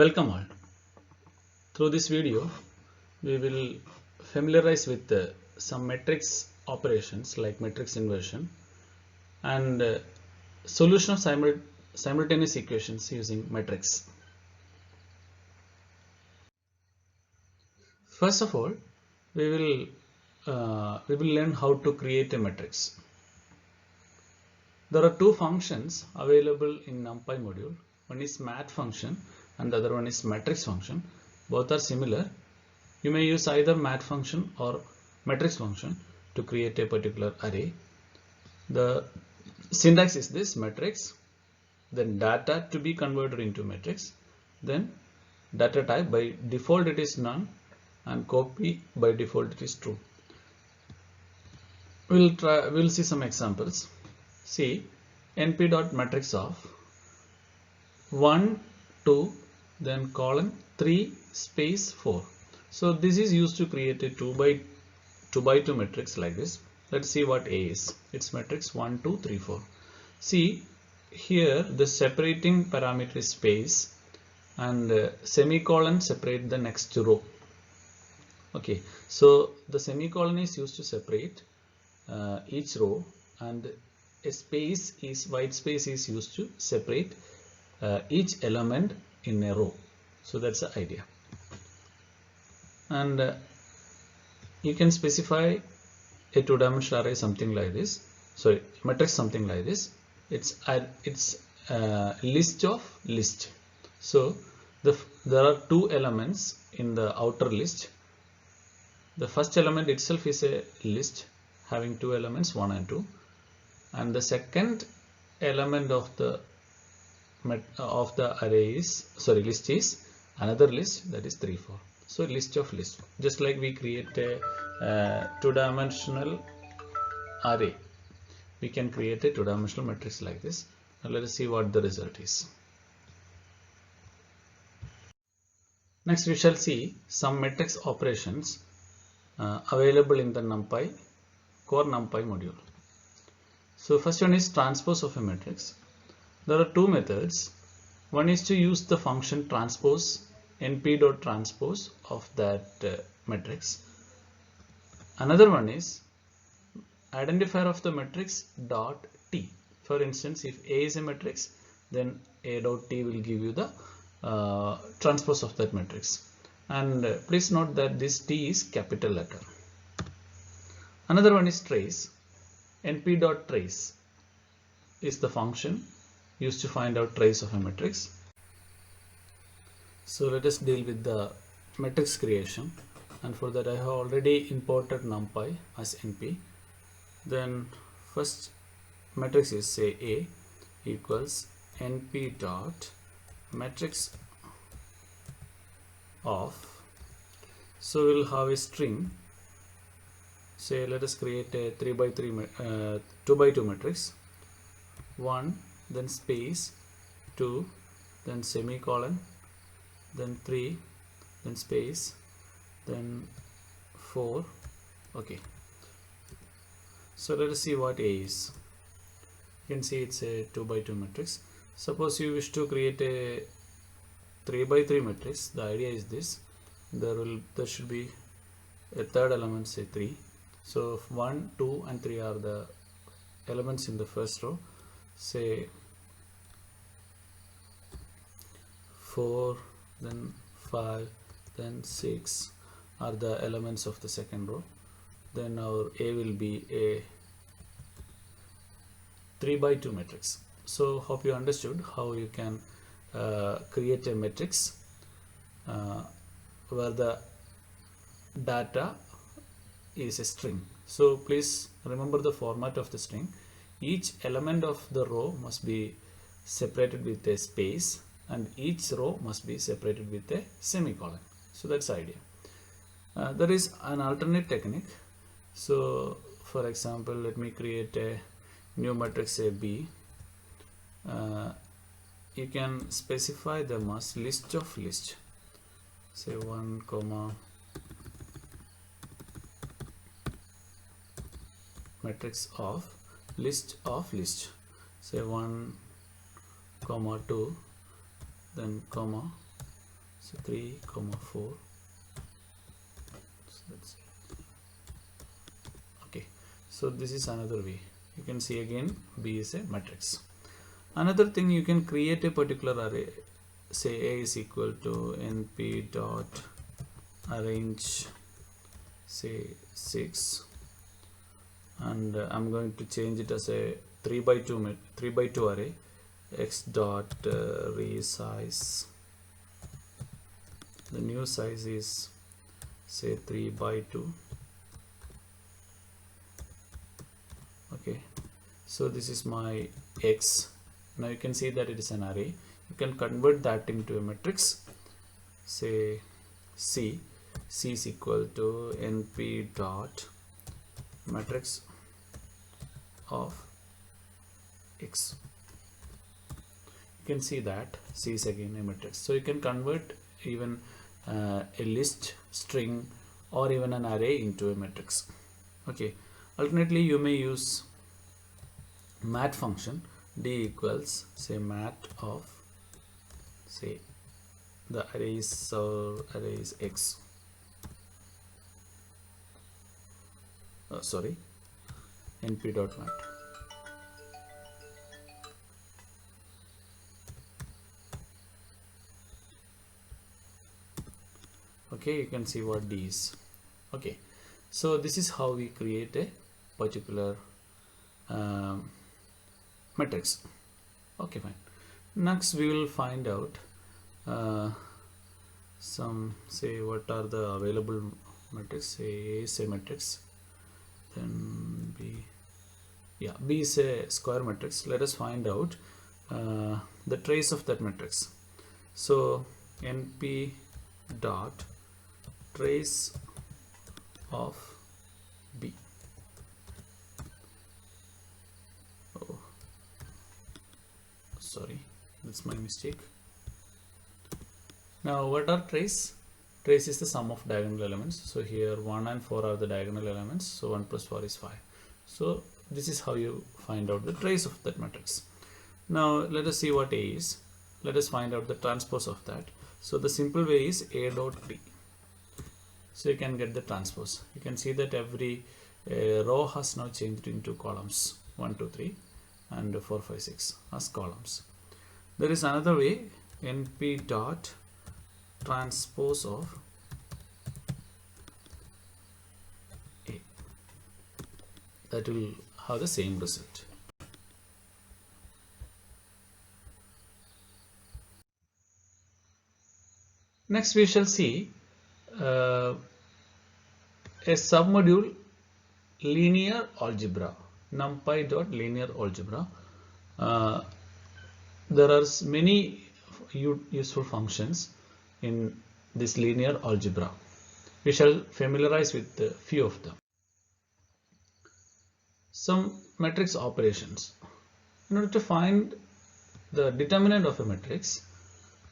Welcome all. Through this video, we will familiarize with some matrix operations like matrix inversion and solution of simultaneous equations using matrix. First of all, we will learn how to create a matrix. There are two functions available in NumPy module. One is mat function and the other one is matrix function. Both are similar. You may use either mat function or matrix function to create a particular array. The syntax is this: matrix, then data to be converted into matrix, then data type by default it is none, and copy by default it is true. We'll see some examples. See np.matrix of 1 2 then colon 3 space 4. So this is used to create a 2 by 2 matrix like this. Let's see what A is. It's matrix 1 2 3 4. See here the separating parameter is space and semicolon separate the next row. Okay, so the semicolon is used to separate each row, and a space is white space is used to separate each element in a row. So that's the idea. And you can specify a two-dimensional array something like this. Sorry, matrix something like this. It's list of list. So there are two elements in the outer list. The first element itself is a list having two elements 1 and 2, and the second element of the array is list is another list, that is 3 4. So list of list, just like we create a two-dimensional array, we can create a two-dimensional matrix like this. Now let us see what the result is. Next we shall see some matrix operations available in the core NumPy module. So first one is transpose of a matrix. There are two methods. One is to use the function transpose, np.transpose of that matrix. Another one is identifier of the matrix dot t. For instance, if A is a matrix, then A dot t will give you the transpose of that matrix. And please note that this t is capital letter. Another one is trace. np.trace is the function used to find out trace of a matrix. So let us deal with the matrix creation, and for that I have already imported NumPy as np. Then first matrix is, say, A equals np dot matrix of, so we'll have a string. Say let us create a 3 by 3 2 by 2 matrix. 1 then space 2 then semicolon then 3 then space then 4. Okay, so let us see what A is. You can see it's a 2 by 2 matrix. Suppose you wish to create a 3 by 3 matrix. The idea is this: there should be a third element, say 3. So 1 2 and 3 are the elements in the first row. Say 4 then 5 then 6 are the elements of the second row. Then our A will be a 3 by 2 matrix. So hope you understood how you can create a matrix where the data is a string. So please remember the format of the string. Each element of the row must be separated with a space, and each row must be separated with a semicolon. So that's the idea. There is an alternate technique. So for example, let me create a new matrix A B. You can specify them as list of list. Say 1 comma matrix of list, say 1 comma 2 then comma So 3, 4. So that's it. Okay, so this is another way. You can see again B is a matrix. Another thing, you can create a particular array. Say A is equal to np dot arrange, say 6, and I'm going to change it as a 3 by 2 array. X dot resize. The new size is say 3 by 2. Okay, so this is my X. Now you can see that it is an array. You can convert that into a matrix. Say C is equal to np dot matrix of X. You can see that C is again a matrix. So you can convert even a list, string, or even an array into a matrix. Okay. Alternately, you may use mat function. D equals say mat of say the array is X. Sorry, np dot mat. Okay, you can see what D is. Okay, so this is how we create a particular matrix. Okay, fine. Next we will find out some, say, what are the available matrix. Say A is a matrix, then B, yeah, B is a square matrix. Let us find out the trace of that matrix. So np dot trace of B. Oh, sorry, that's my mistake. Now what are trace? Trace is the sum of diagonal elements. So here 1 and 4 are the diagonal elements. So 1 plus 4 is 5. So this is how you find out the trace of that matrix. Now let us see what A is. Let us find out the transpose of that. So the simple way is A dot T. So you can get the transpose. You can see that every row has now changed into columns 1, 2, 3 and 4, 5, 6 as columns. There is another way, np dot transpose of A. That will have the same result. Next we shall see a submodule linear algebra, numpy dot linear algebra. There are many useful functions in this linear algebra. We shall familiarize with a few of them. Some matrix operations. In order to find the determinant of a matrix,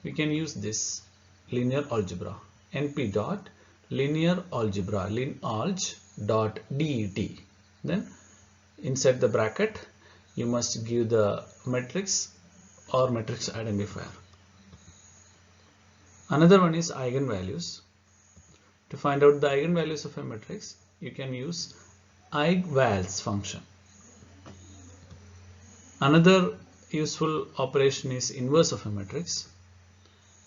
we can use this linear algebra. np dot linear algebra, linalg dot det. Then inside the bracket you must give the matrix or matrix identifier. Another one is eigenvalues. To find out the eigenvalues of a matrix, you can use eigenvals function. Another useful operation is inverse of a matrix.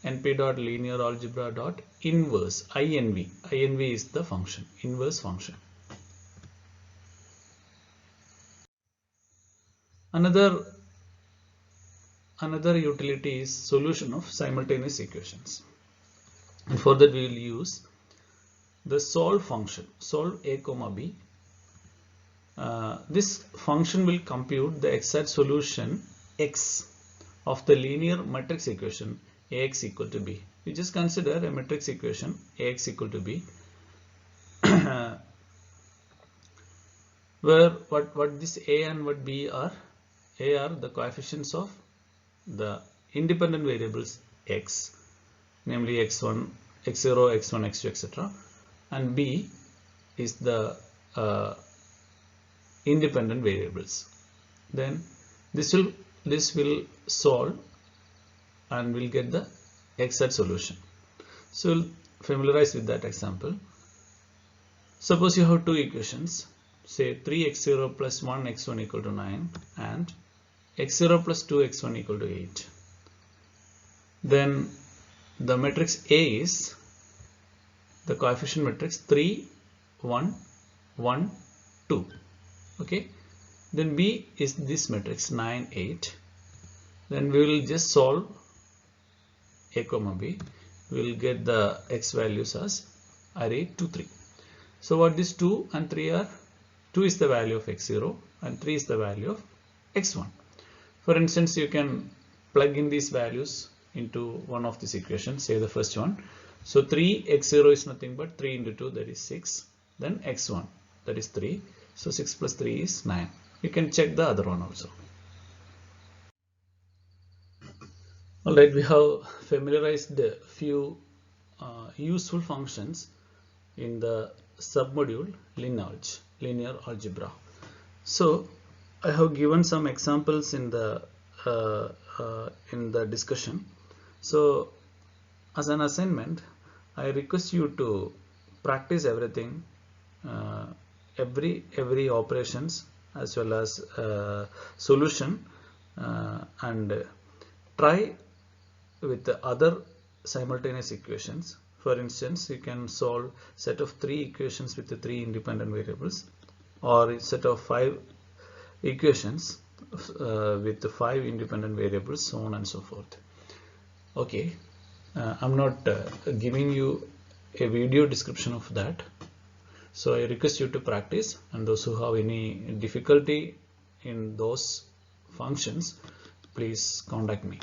np dot linear algebra dot inverse, inv. Inv is the function, inverse function. Another utility is solution of simultaneous equations. And for that we will use the solve function, solve a comma b. This function will compute the exact solution x of the linear matrix equation Ax equal to b. We just consider a matrix equation Ax equal to b, where what this A and what B are. A are the coefficients of the independent variables x, namely x1, x0, x1, x2, etc. And B is the independent variables. Then this will solve and we'll get the exact solution. So we'll familiarize with that example. Suppose you have two equations, say 3x0 plus 1x1 equal to 9 and x0 plus 2x1 equal to 8. Then the matrix A is the coefficient matrix 3, 1, 1, 2. Okay. Then B is this matrix 9, 8. Then we will just solve A comma B. We will get the x values as array 2, 3. So what these 2 and 3 are? 2 is the value of x0 and 3 is the value of x1. For instance, you can plug in these values into one of these equations, say the first one. So 3x0 is nothing but 3 into 2, that is 6. Then x1, that is 3. So 6 plus 3 is 9. You can check the other one also. Alright, we have familiarized a few useful functions in the submodule linear algebra. So I have given some examples in the discussion. So as an assignment, I request you to practice everything, every operations as well as solution, and try with the other simultaneous equations. For instance, you can solve set of 3 equations with the 3 independent variables, or a set of 5 equations with the 5 independent variables, so on and so forth. Okay, I'm not giving you a video description of that, so I request you to practice, and those who have any difficulty in those functions, please contact me.